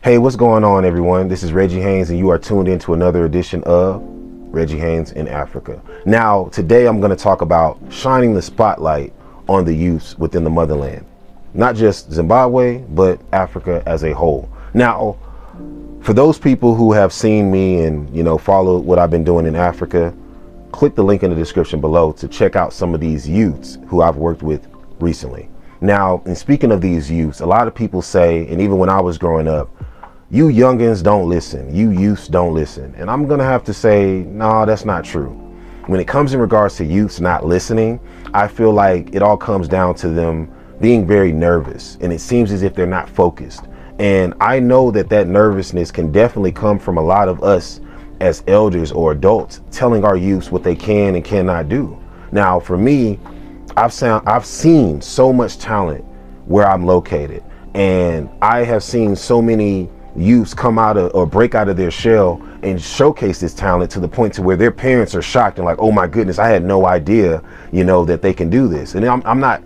Hey, what's going on, everyone? This is Reggie Haynes, and you are tuned into another edition of Reggie Haynes in Africa. Now, today I'm going to talk about shining the spotlight on the youths within the motherland. Not just Zimbabwe, but Africa as a whole. Now, for those people who have seen me and, followed what I've been doing in Africa, click the link in the description below to check out some of these youths who I've worked with recently. Now, in speaking of these youths, a lot of people say, and even when I was growing up, you youngins don't listen, you youths don't listen. And I'm gonna have to say, no, that's not true. When it comes in regards to youths not listening, I feel like it all comes down to them being very nervous, and it seems as if they're not focused. And I know that nervousness can definitely come from a lot of us as elders or adults telling our youths what they can and cannot do. Now, for me, I've seen so much talent where I'm located, and I have seen so many youths come out of or break out of their shell and showcase this talent to the point to where their parents are shocked and like, oh my goodness, I had no idea, that they can do this. And I'm not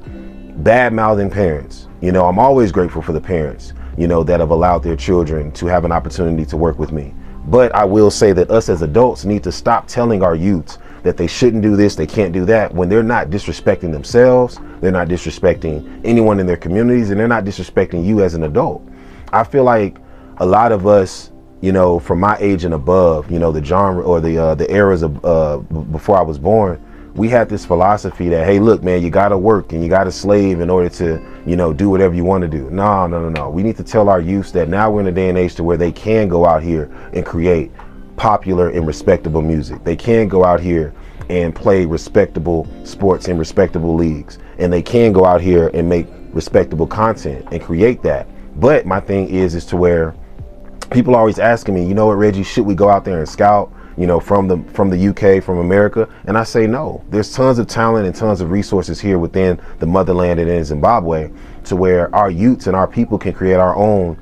bad mouthing parents. I'm always grateful for the parents, that have allowed their children to have an opportunity to work with me. But I will say that us as adults need to stop telling our youths that they shouldn't do this, they can't do that, when they're not disrespecting themselves, they're not disrespecting anyone in their communities, and they're not disrespecting you as an adult. I feel like a lot of us, from my age and above, the genre or the eras of before I was born, we had this philosophy that, hey, look, man, you got to work and you got to slave in order to, do whatever you want to do. No. We need to tell our youths that now we're in a day and age to where they can go out here and create popular and respectable music. They can go out here and play respectable sports in respectable leagues. And they can go out here and make respectable content and create that. But my thing is to where people are always asking me, what, Reggie, should we go out there and scout, from the UK, from America? And I say no. There's tons of talent and tons of resources here within the motherland and in Zimbabwe to where our youths and our people can create our own,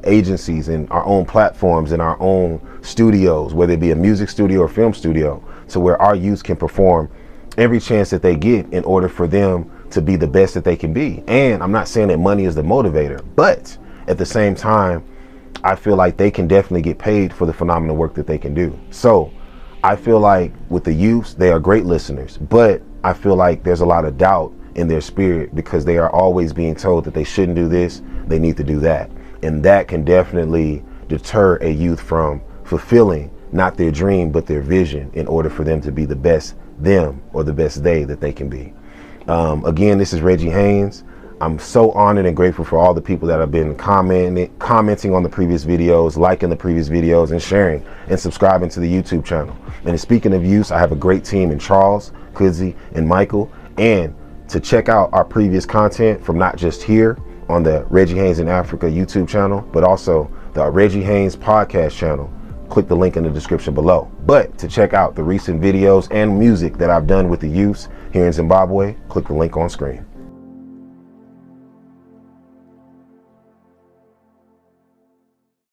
agencies and our own platforms and our own studios, whether it be a music studio or film studio, to where our youths can perform every chance that they get in order for them to be the best that they can be. And I'm not saying that money is the motivator, but at the same time, I feel like they can definitely get paid for the phenomenal work that they can do. So I feel like with the youths, they are great listeners, but I feel like there's a lot of doubt in their spirit because they are always being told that they shouldn't do this, they need to do that. And that can definitely deter a youth from fulfilling not their dream, but their vision in order for them to be the best them or the best they that they can be. Again, this is Reggie Haynes. I'm so honored and grateful for all the people that have been commenting on the previous videos, liking the previous videos, and sharing and subscribing to the YouTube channel. And speaking of youth, I have a great team in Charles, Kudzi, and Michael. And to check out our previous content from not just here on the Reggie Haynes in Africa YouTube channel, but also the Reggie Haynes Podcast channel, click the link in the description below. But to check out the recent videos and music that I've done with the youths here in Zimbabwe, click the link on screen.